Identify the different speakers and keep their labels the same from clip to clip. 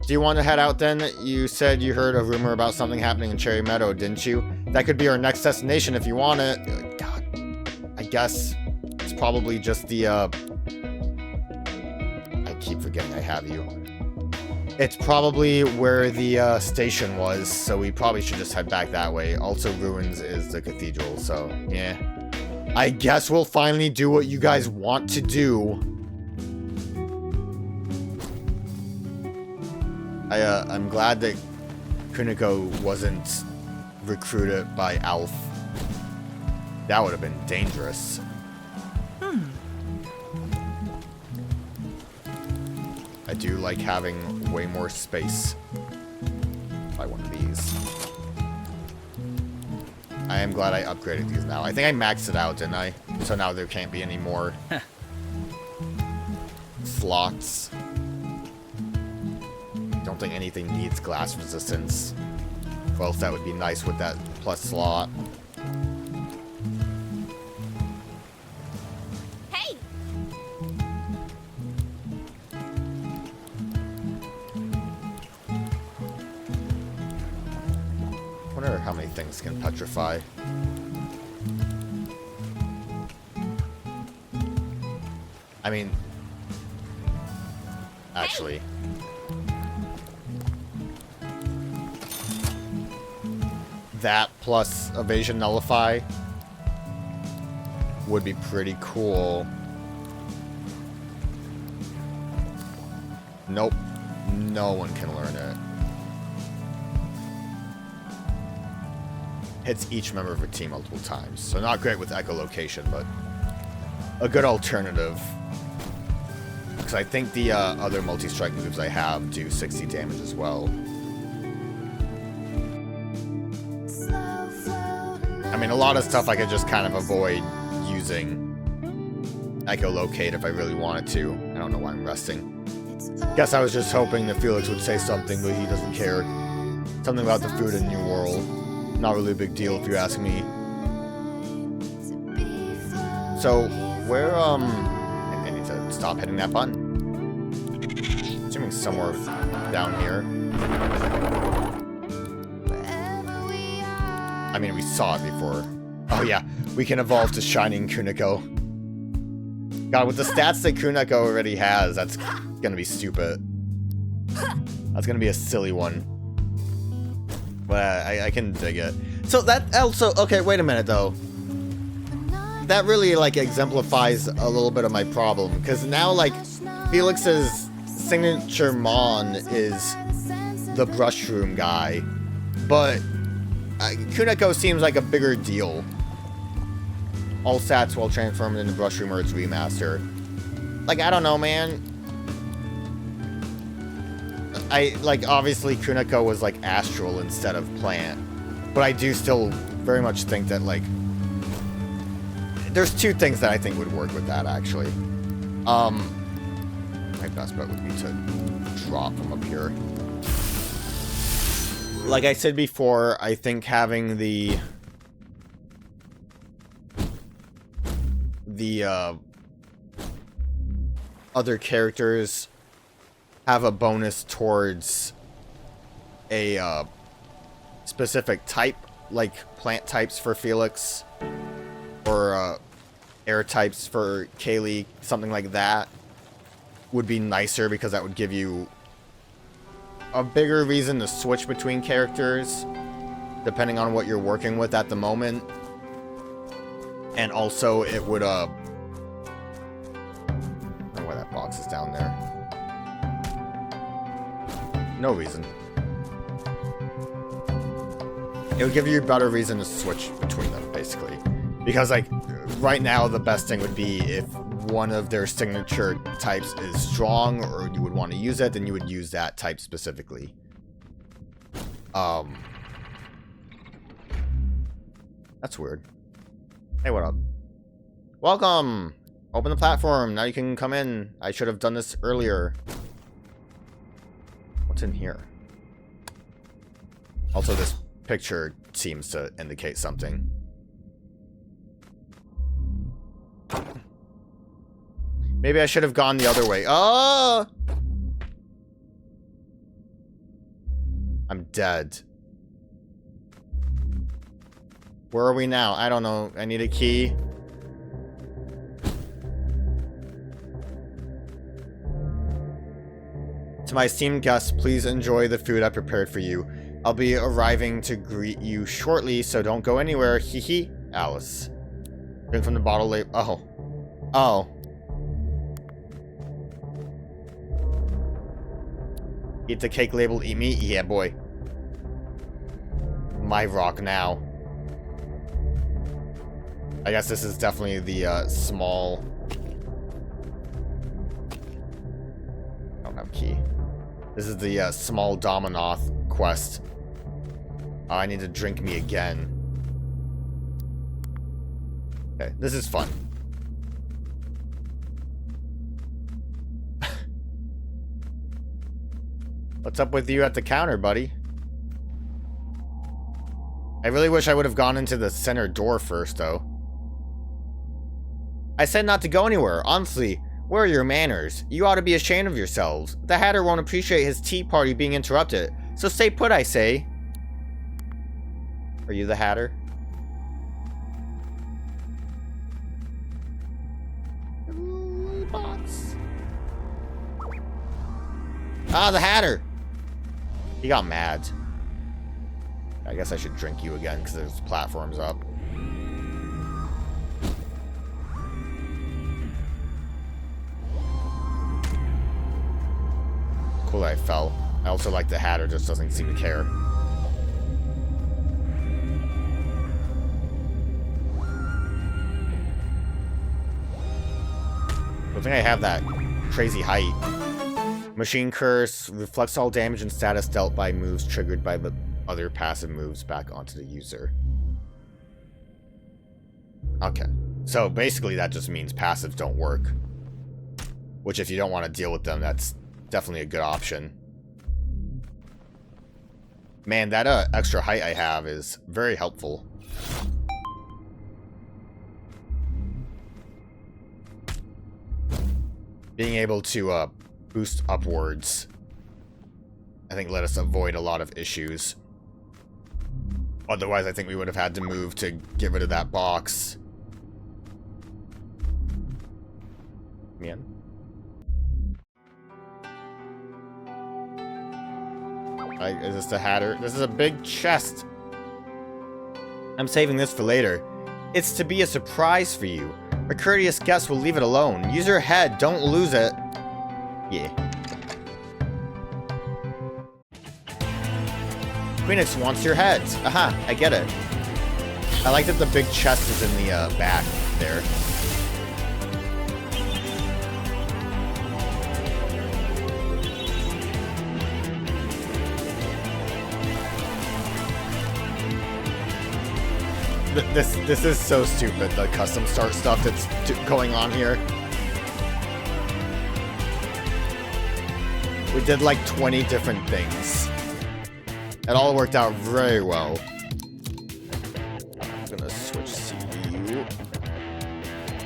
Speaker 1: Do you want to head out then? You said you heard a rumor about something happening in Cherry Meadow, didn't you? That could be our next destination if you want it. God, I guess it's probably just the, I keep forgetting I have you. It's probably where the station was, so we probably should just head back that way. Also, Ruins is the cathedral, so yeah. I guess we'll finally do what you guys want to do. I'm glad that Kuniko wasn't recruited by Alf. That would have been dangerous. I do like having way more space. Buy one of these. I am glad I upgraded these now. I think I maxed it out, didn't I? So now there can't be any more slots. Don't think anything needs glass resistance. Well, that would be nice with that plus slot.
Speaker 2: Hey!
Speaker 1: Wonder how many things can petrify. I mean, actually. That plus evasion nullify would be pretty cool. Nope. No one can learn it. Hits each member of a team multiple times. So not great with echolocation, but a good alternative. Because I think the other multi-strike moves I have do 60 damage as well. I mean, a lot of stuff I could just kind of avoid using echolocate if I really wanted to. I don't know why I'm resting. Guess I was just hoping that Felix would say something, but he doesn't care. Something about the food in New World. Not really a big deal if you ask me. So, where, I need to stop hitting that button. Assuming somewhere down here. I mean, we saw it before. Oh yeah, we can evolve to Shining Kuniko. God, with the stats that Kuniko already has, that's gonna be stupid. That's gonna be a silly one. But I can dig it. So that also, okay, wait a minute though. That really like exemplifies a little bit of my problem. Because now like, Felix's signature Mon is the Brushroom guy. But Kuniko seems like a bigger deal. All stats while transformed into Brushroom or its remaster. Like, I don't know, man. Obviously Kuniko was like astral instead of plant. But I do still very much think that, like, there's two things that I think would work with that, actually. My best bet would be to drop from up here. Like I said before, I think having the other characters have a bonus towards a specific type, like plant types for Felix, or air types for Kaylee, something like that, would be nicer, because that would give you a bigger reason to switch between characters, depending on what you're working with at the moment. And also, it would, I don't know why that box is down there. No reason. It would give you a better reason to switch between them, basically. Because, like, right now, the best thing would be if one of their signature types is strong, or you would want to use it, then you would use that type specifically. That's weird. Hey, what up? Welcome! Open the platform. Now you can come in. I should have done this earlier. What's in here? Also, this picture seems to indicate something. Maybe I should have gone the other way. Oh! dead. Where are we now? I don't know. I need a key. To my esteemed guests, please enjoy the food I prepared for you. I'll be arriving to greet you shortly, so don't go anywhere. Hee hee. Alice. Drink from the bottle label. Oh. Oh. Eat the cake labeled eat me? Yeah, boy. My rock now. I guess this is definitely the small... I don't have a key. This is the small Dominoth quest. Oh, I need to drink me again. Okay, this is fun. What's up with you at the counter, buddy? I really wish I would have gone into the center door first, though. I said not to go anywhere. Honestly, where are your manners? You ought to be ashamed of yourselves. The Hatter won't appreciate his tea party being interrupted. So stay put, I say. Are you the Hatter? Ah, the Hatter! He got mad. I guess I should drink you again because there's platforms up. Cool that I fell. I also like the Hatter, just doesn't seem to care. I think I have that crazy height. Machine Curse reflects all damage and status dealt by moves triggered by the other passive moves back onto the user. Okay. So basically that just means passives don't work. Which if you don't want to deal with them, that's definitely a good option. Man, that extra height I have is very helpful. Being able to boost upwards, I think, let us avoid a lot of issues. Otherwise, I think we would have had to move to get rid of that box. Man. Is this the Hatter? This is a big chest. I'm saving this for later. It's to be a surprise for you. A courteous guest will leave it alone. Use your head, don't lose it. Yeah. Queenix wants your head. Aha, I get it. I like that the big chest is in the back there. This is so stupid, the custom start stuff that's going on here. We did like 20 different things. It all worked out very well. I'm gonna switch CPU.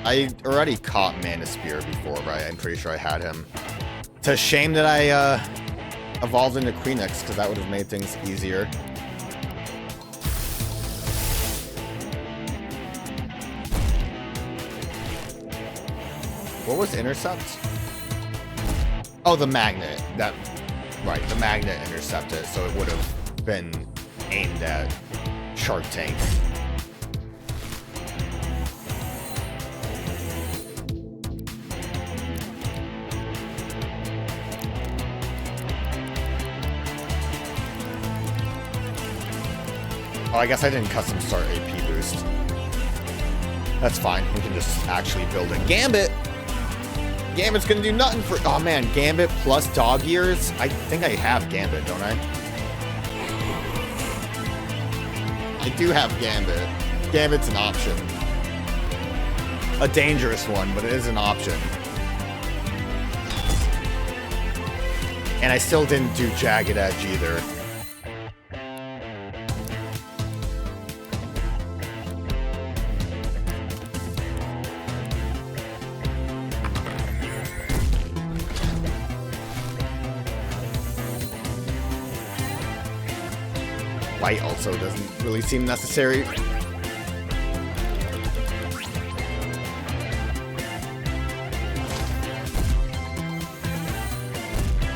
Speaker 1: I already caught Mana Spear before, right? I'm pretty sure I had him. It's a shame that I evolved into Queenix, because that would have made things easier. What was Intercept? Oh, the magnet. That, right, the magnet intercepted, so it would have been aimed at Shark Tank. Oh, I guess I didn't custom start AP boost. That's fine. We can just actually build a Gambit. Gambit's gonna do nothing for... Oh man, Gambit plus dog ears? I think I have Gambit, don't I? I do have Gambit. Gambit's an option. A dangerous one, but it is an option. And I still didn't do Jagged Edge either. bite also doesn't really seem necessary.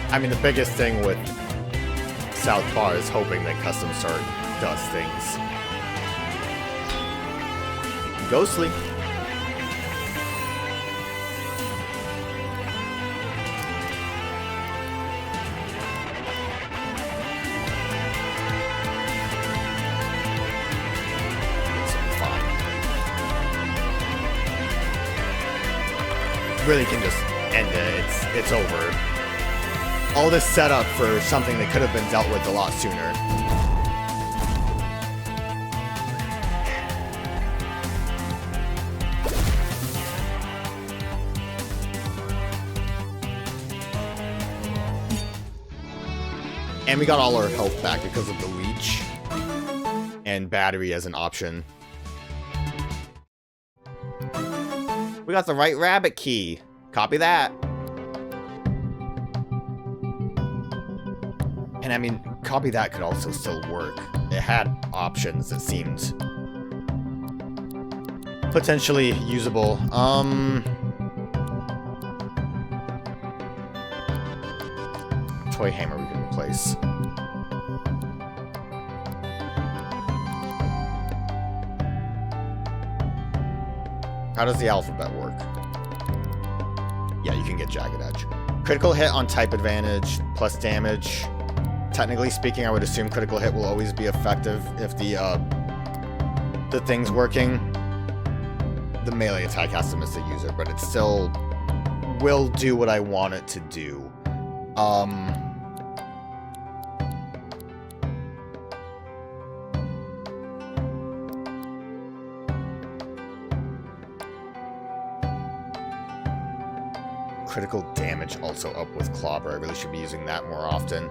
Speaker 1: I mean, the biggest thing with Southpaw is hoping that Custom Start does things. Ghostly. Really can just end it. It's over. All this setup for something that could have been dealt with a lot sooner. And we got all our health back because of the leech and battery as an option. We got the right rabbit key. Copy that. And I mean, copy that could also still work. It had options that seemed potentially usable. Toy hammer we can replace. How does the alphabet work? Yeah, you can get Jagged Edge. Critical hit on type advantage, plus damage. Technically speaking, I would assume critical hit will always be effective if the thing's working. The melee attack has to miss the user, but it still will do what I want it to do. Critical damage also up with Clobber. I really should be using that more often.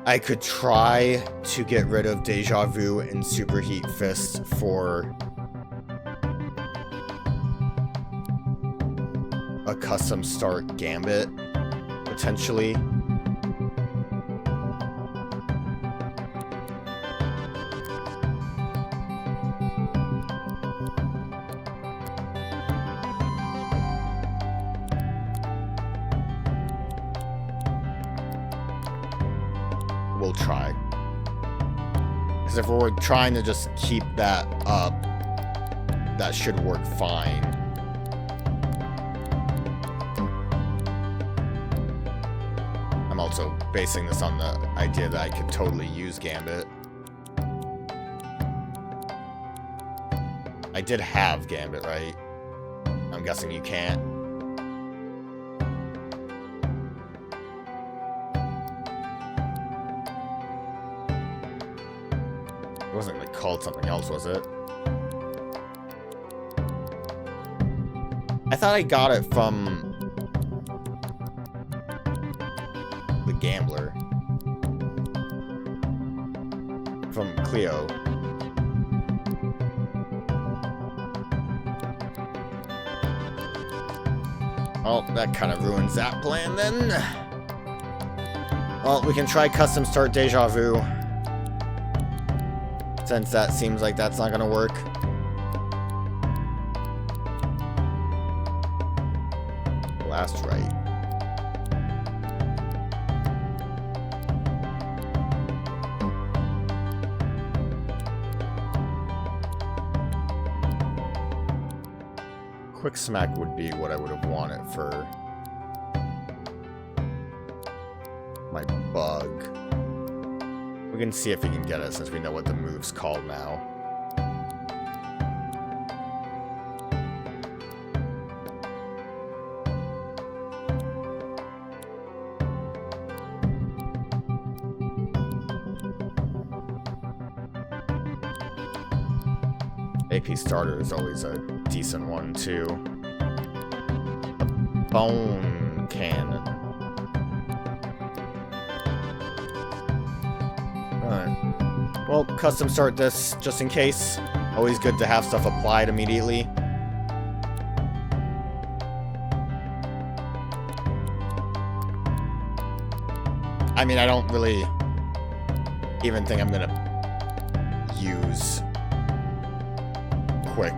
Speaker 1: I could try to get rid of Deja Vu and Superheat Fist for a custom start Gambit, potentially. We'll try. Because if we're trying to just keep that up, that should work fine. I'm also basing this on the idea that I could totally use Gambit. I did have Gambit, right? I'm guessing you can't. It wasn't like called something else, was it? I thought I got it from the Gambler. From Cleo. Well, that kind of ruins that plan then. Well, we can try custom start Deja Vu. Since that seems like that's not gonna work. Last right. Quick Smack would be what I would have wanted for my bug. We can see if we can get it since we know what the move's called now. AP starter is always a decent one too. A bone cannon. Alright. Well, custom start this just in case. Always good to have stuff applied immediately. I mean, I don't really even think I'm gonna use quick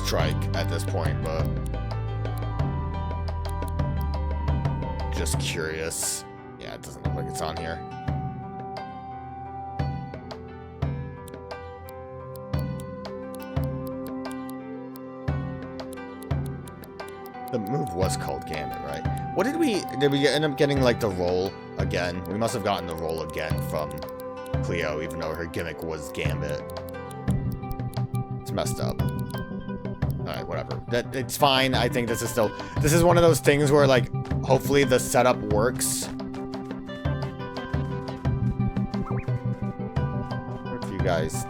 Speaker 1: strike at this point, but just curious. Yeah, it doesn't look like it's on here. The move was called Gambit, right? What did we end up getting, like, the roll again? We must have gotten the roll again from Cleo, even though her gimmick was Gambit. It's messed up. Alright, whatever. It's fine. I think this is one of those things where, like, hopefully the setup works. What if you guys...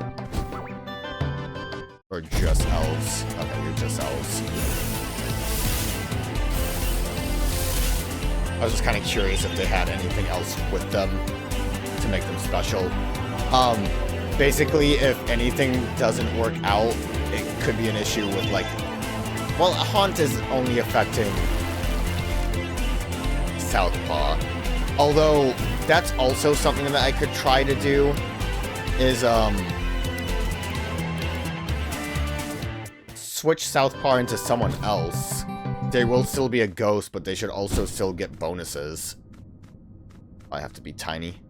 Speaker 1: Or just elves? Okay, you're just elves. I was just kind of curious if they had anything else with them to make them special. Basically, if anything doesn't work out, it could be an issue with, like... Well, a haunt is only affecting Southpaw. Although, that's also something that I could try to do, is, switch Southpaw into someone else. They will still be a ghost, but they should also still get bonuses. I have to be tiny.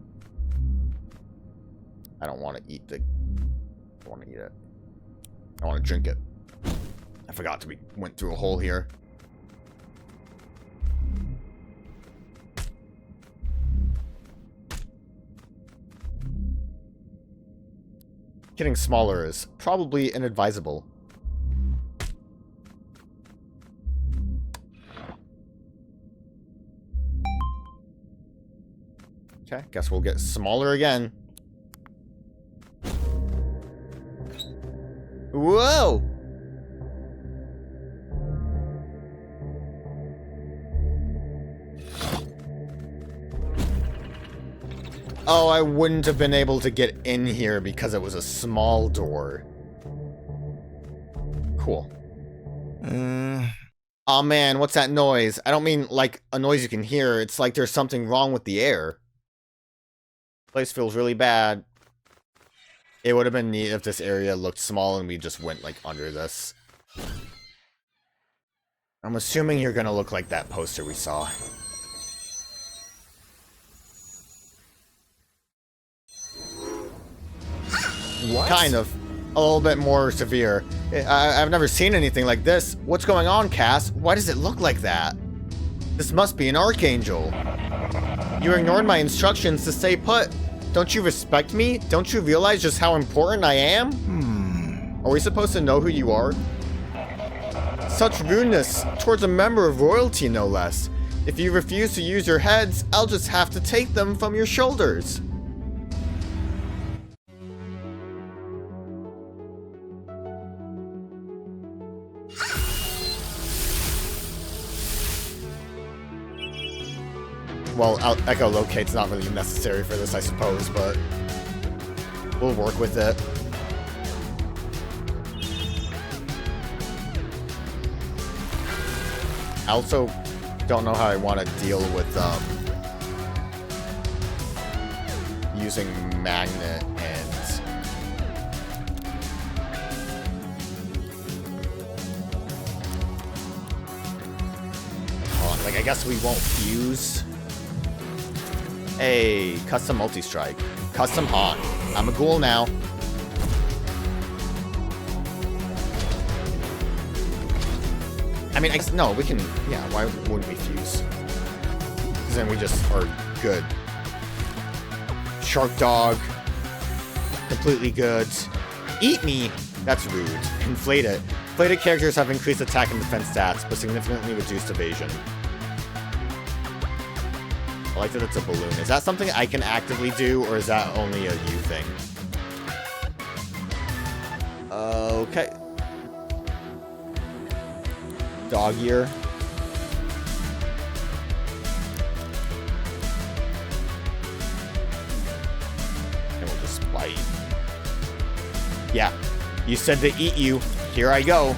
Speaker 1: I don't want to eat the... I want to eat it. I want to drink it. I forgot we went through a hole here. Getting smaller is probably inadvisable. Okay, guess we'll get smaller again. Whoa! Oh, I wouldn't have been able to get in here because it was a small door. Cool. Oh man, what's that noise? I don't mean like a noise you can hear. It's like there's something wrong with the air. Place feels really bad. It would have been neat if this area looked small and we just went like under this. I'm assuming you're gonna look like that poster we saw.
Speaker 2: What?
Speaker 1: Kind of. A little bit more severe. I've never seen anything like this. What's going on, Cass? Why does it look like that? This must be an archangel. You ignored my instructions to stay put. Don't you respect me? Don't you realize just how important I am? Are we supposed to know who you are? Such rudeness towards a member of royalty, no less. If you refuse to use your heads, I'll just have to take them from your shoulders. Well, echolocate's not really necessary for this, I suppose, but we'll work with it. I also don't know how I want to deal with using magnet and like I guess we won't fuse. Hey, custom multi-strike. Custom haunt. I'm a ghoul now. I mean, no, we can... Yeah, why wouldn't we fuse? Because then we just are good. Shark Dog. Completely good. Eat me! That's rude. Inflated. Inflated characters have increased attack and defense stats, but significantly reduced evasion. I like that it's a balloon. Is that something I can actively do, or is that only a you thing? Okay. Dog ear. And we'll just bite. Yeah. You said to eat you. Here I go.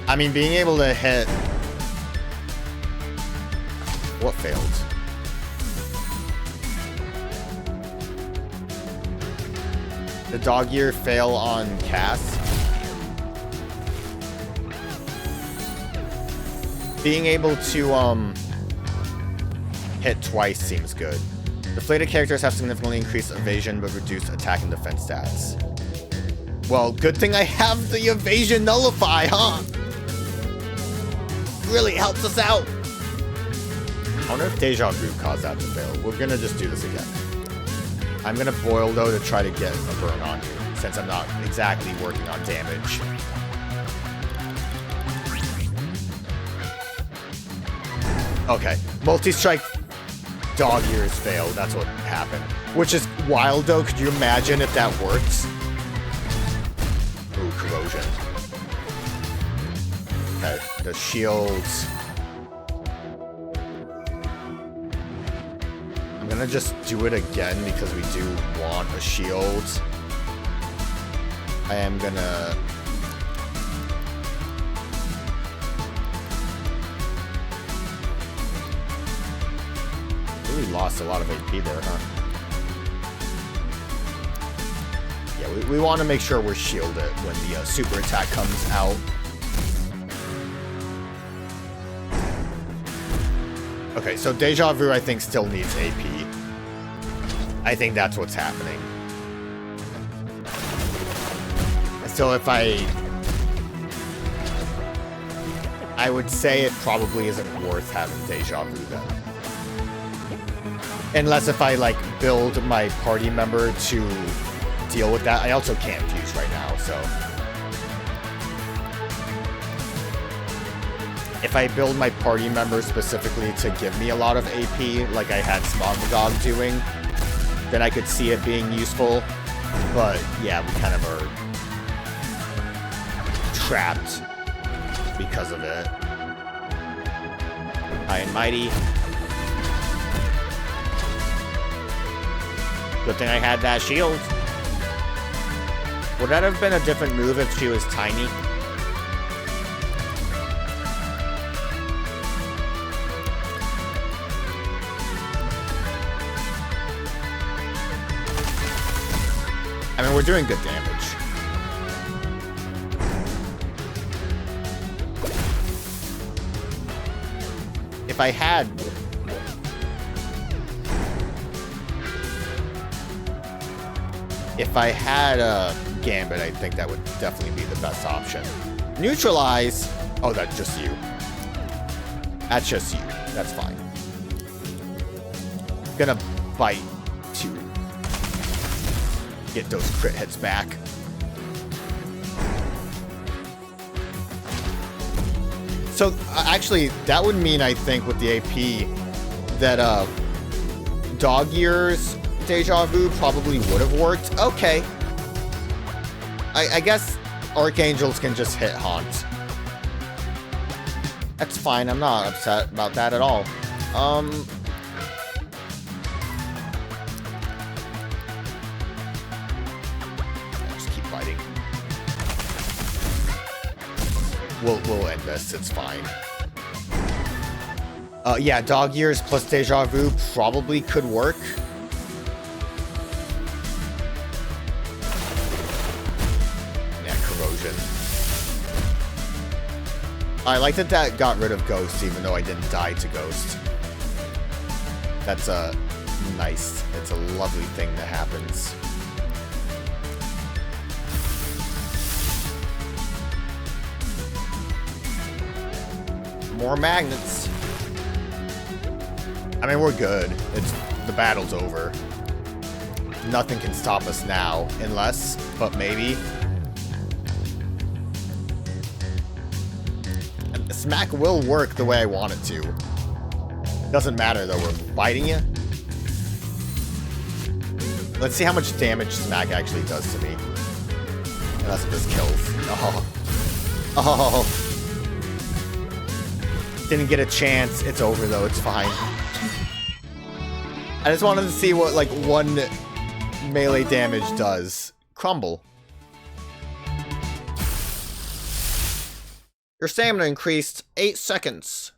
Speaker 1: I mean, being able to hit... What failed? The dog ear fail on Cass. Being able to hit twice seems good. Inflated characters have significantly increased evasion but reduced attack and defense stats. Well, good thing I have the evasion nullify, huh? Really helps us out. I wonder if Deja Vu caused that to fail. We're gonna just do this again. I'm gonna boil though to try to get a burn on you, since I'm not exactly working on damage. Okay, multi-strike dog ears failed. That's what happened. Which is wild though. Could you imagine if that works? Ooh, corrosion. Okay, the shields. I'm gonna just do it again because we do want a shield. I am gonna... really lost a lot of AP there, huh? Yeah, we want to make sure we're shielded when the super attack comes out. Okay, so Deja Vu, I think, still needs AP. I think that's what's happening. So if I would say it probably isn't worth having Deja Vu then. Unless if I, like, build my party member to deal with that. I also can't fuse right now, so... if I build my party member specifically to give me a lot of AP, like I had Smogmagog doing, then I could see it being useful. But, yeah, we kind of are trapped because of it. High and Mighty. Good thing I had that shield. Would that have been a different move if she was tiny? I mean, we're doing good damage. If I had... if I had a Gambit, I think that would definitely be the best option. Neutralize! Oh, that's just you. That's just you. That's fine. Gonna bite to get those crit hits back. So, actually, that would mean, I think, with the AP, that, Dog Ears Deja Vu probably would have worked. Okay. I guess Archangels can just hit Haunt. That's fine. I'm not upset about that at all. Just keep fighting. We'll end this. It's fine. Yeah, Dog Ears plus Deja Vu probably could work. I like that that got rid of Ghost, even though I didn't die to Ghost. That's nice. It's a lovely thing that happens. More magnets. I mean, we're good. The battle's over. Nothing can stop us now, unless, but maybe. Smack will work the way I want it to. Doesn't matter though, we're biting you. Let's see how much damage Smack actually does to me. Unless it just kills. Oh. Didn't get a chance. It's over though, it's fine. I just wanted to see what like one melee damage does. Crumble. Your stamina increased 8 seconds.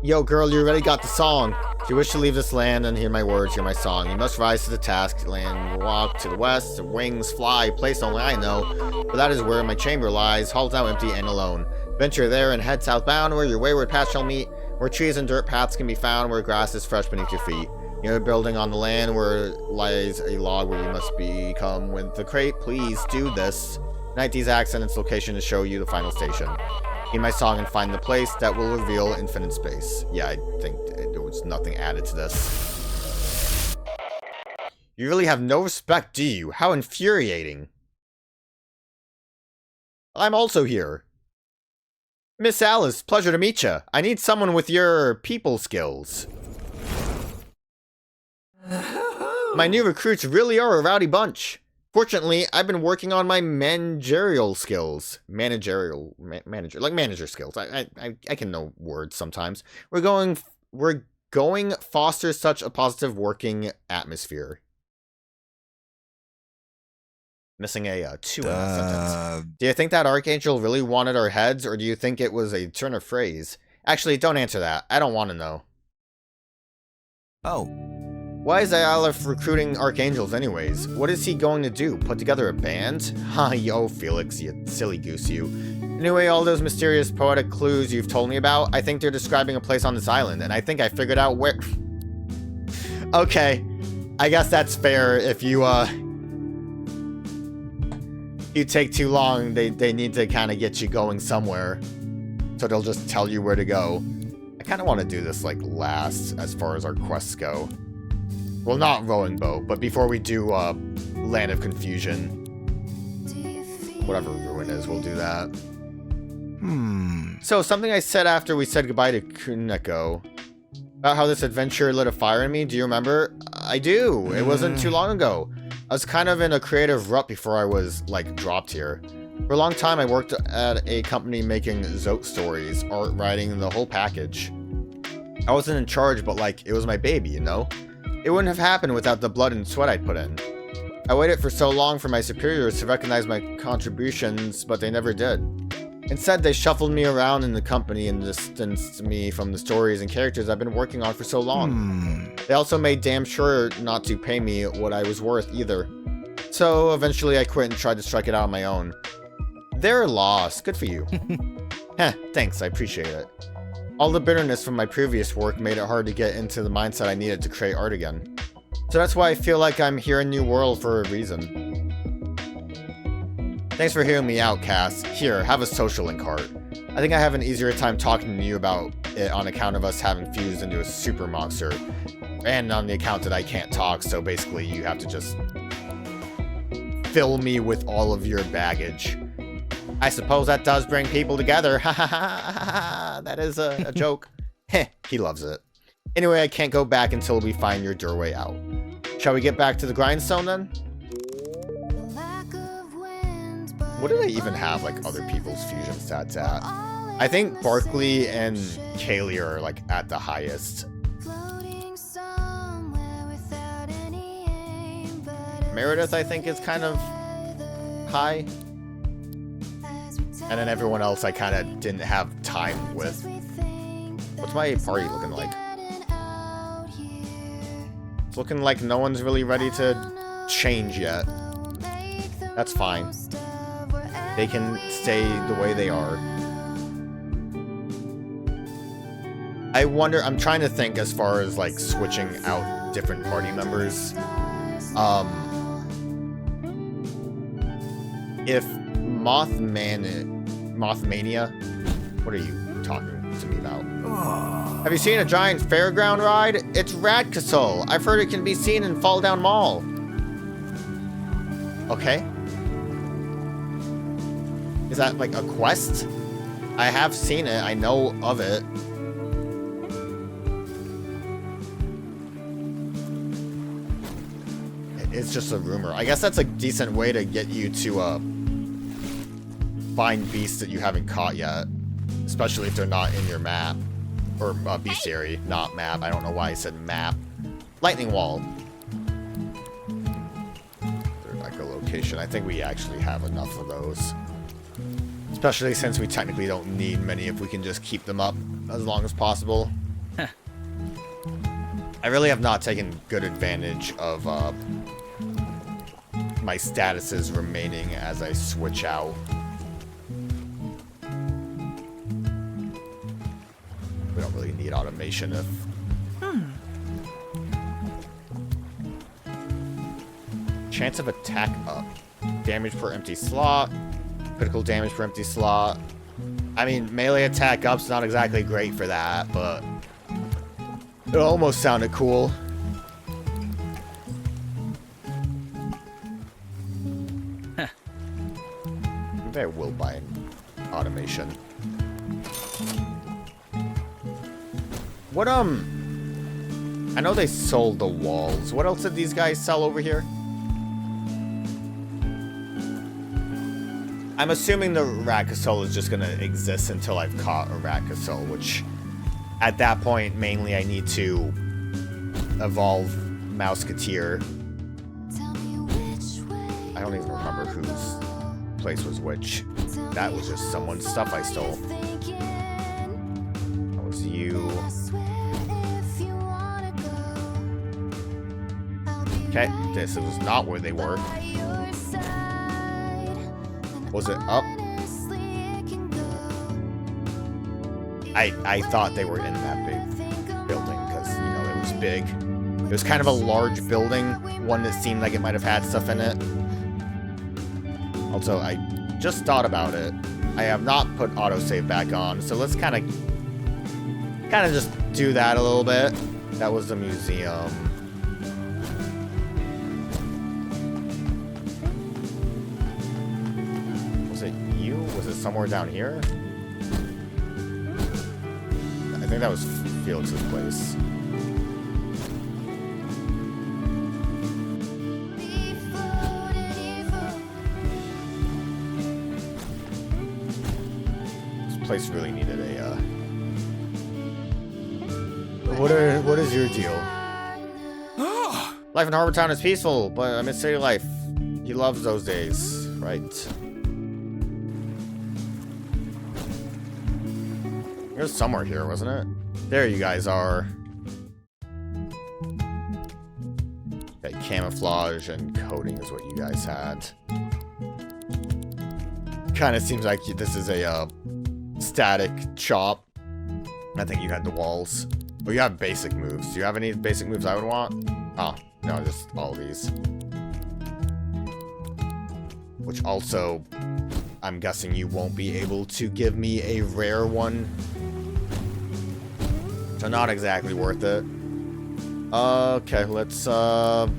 Speaker 1: Yo, girl, you already got the song. If you wish to leave this land and hear my words, hear my song, you must rise to the task. Land walk to the west, wings fly, place only I know. For that is where my chamber lies, halls now empty and alone. Venture there and head southbound, where your wayward paths shall meet, where trees and dirt paths can be found, where grass is fresh beneath your feet. Near a building on the land where lies a log where you must become with the crate. Please do this. Unite these acts and its location to show you the final station. Hear my song and find the place that will reveal infinite space. Yeah, I think there was nothing added to this. You really have no respect, do you? How infuriating. I'm also here. Miss Alice, pleasure to meet you. I need someone with your people skills. My new recruits really are a rowdy bunch. Fortunately, I've been working on my managerial skills. Like manager skills. I can know words sometimes. We're going foster such a positive working atmosphere. Missing a 2 in that sentence. Do you think that Archangel really wanted our heads, or do you think it was a turn of phrase? Actually, don't answer that. I don't want to know.
Speaker 2: Oh.
Speaker 1: Why is Aleph recruiting Archangels anyways? What is he going to do? Put together a band? Ha, yo, Felix, you silly goose you. Anyway, all those mysterious poetic clues you've told me about, I think they're describing a place on this island, and I think I figured out where... Okay, I guess that's fair. If you take too long, they need to kind of get you going somewhere. So they'll just tell you where to go. I kind of want to do this, like, last, as far as our quests go. Well, not Rowing Boat, but before we do Land of Confusion, whatever Ruin is, we'll do that. So, something I said after we said goodbye to Kuneko, about how this adventure lit a fire in me, do you remember? I do! It wasn't too long ago. I was kind of in a creative rut before I was, like, dropped here. For a long time, I worked at a company making Zote stories, art, writing, the whole package. I wasn't in charge, but, like, it was my baby, you know? It wouldn't have happened without the blood and sweat I'd put in. I waited for so long for my superiors to recognize my contributions, but they never did. Instead, they shuffled me around in the company and distanced me from the stories and characters I've been working on for so long. They also made damn sure not to pay me what I was worth either. So, eventually I quit and tried to strike it out on my own. They're lost. Good for you. Heh, thanks, I appreciate it. All the bitterness from my previous work made it hard to get into the mindset I needed to create art again. So that's why I feel like I'm here in New World for a reason. Thanks for hearing me out, Cass. Here, have a social link card. I think I have an easier time talking to you about it on account of us having fused into a super monster. And on the account that I can't talk, so basically you have to just fill me with all of your baggage. I suppose that does bring people together. Ha ha ha ha. That is a joke. Heh, he loves it. Anyway, I can't go back until we find your doorway out. Shall we get back to the grindstone then? What do they even have, like, other people's fusion stats at? I think Barkley and Kaylee are, like, at the highest. Meredith, I think, is kind of high. And then everyone else I kind of didn't have time with. What's my party looking like? It's looking like no one's really ready to change yet. That's fine. They can stay the way they are. I wonder, I'm trying to think as far as like switching out different party members. If Mothmania, what are you talking to me about? Have you seen a giant fairground ride? It's Radcastle. I've heard it can be seen in Fall Down Mall. Okay. Is that like a quest? I have seen it. I know of it. It's just a rumor. I guess that's a decent way to get you to find beasts that you haven't caught yet. Especially if they're not in your map. Or bestiary, not map. I don't know why I said map. Lightning Wall. There's like a location. I think we actually have enough of those. Especially since we technically don't need many if we can just keep them up as long as possible. I really have not taken good advantage of my statuses remaining as I switch out. We don't really need automation if... Chance of attack up. Damage per empty slot. Critical damage per empty slot. I mean, melee attack up's not exactly great for that, but... It almost sounded cool. Maybe I will buy an automation. What, I know they sold the walls. What else did these guys sell over here? I'm assuming the Rakasol is just gonna exist until I've caught a Rakasol, which at that point, mainly I need to evolve Mouseketeer. I don't even remember whose place was which. That was just someone's stuff I stole. That was you. Okay, this was not where they were. Was it up? I thought they were in that big building because, you know, it was big. It was kind of a large building, one that seemed like it might have had stuff in it. Also, I just thought about it. I have not put autosave back on, so let's kind of just do that a little bit. That was the museum. Was it you? Was it somewhere down here? I think that was Felix's place. This place really needed a, What is your deal? Life in Harbor Town is peaceful, but I miss city life. He loves those days, right? It was somewhere here, wasn't it? There you guys are. Okay, camouflage and coding is what you guys had. Kind of seems like this is a static shop. I think you had the walls. Oh, you have basic moves. Do you have any basic moves I would want? Oh, no, just all of these. Which also, I'm guessing you won't be able to give me a rare one. So not exactly worth it. Okay, let's not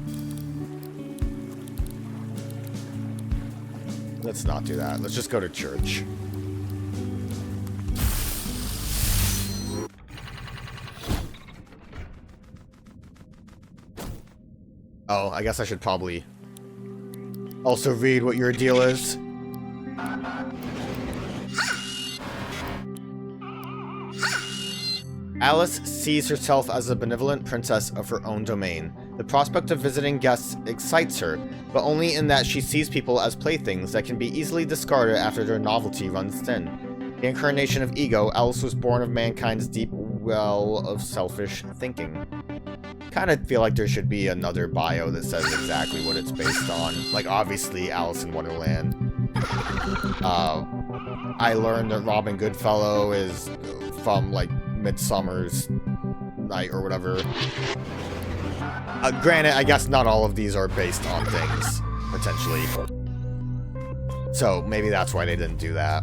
Speaker 1: do that. Let's just go to church. Oh, I guess I should probably also read what your deal is. Alice sees herself as a benevolent princess of her own domain. The prospect of visiting guests excites her, but only in that she sees people as playthings that can be easily discarded after their novelty runs thin. The incarnation of ego, Alice was born of mankind's deep well of selfish thinking. Kind of feel like there should be another bio that says exactly what it's based on. Like, obviously, Alice in Wonderland. I learned that Robin Goodfellow is from, like, Midsummer's Night or whatever. Granted, I guess not all of these are based on things, potentially. So, maybe that's why they didn't do that.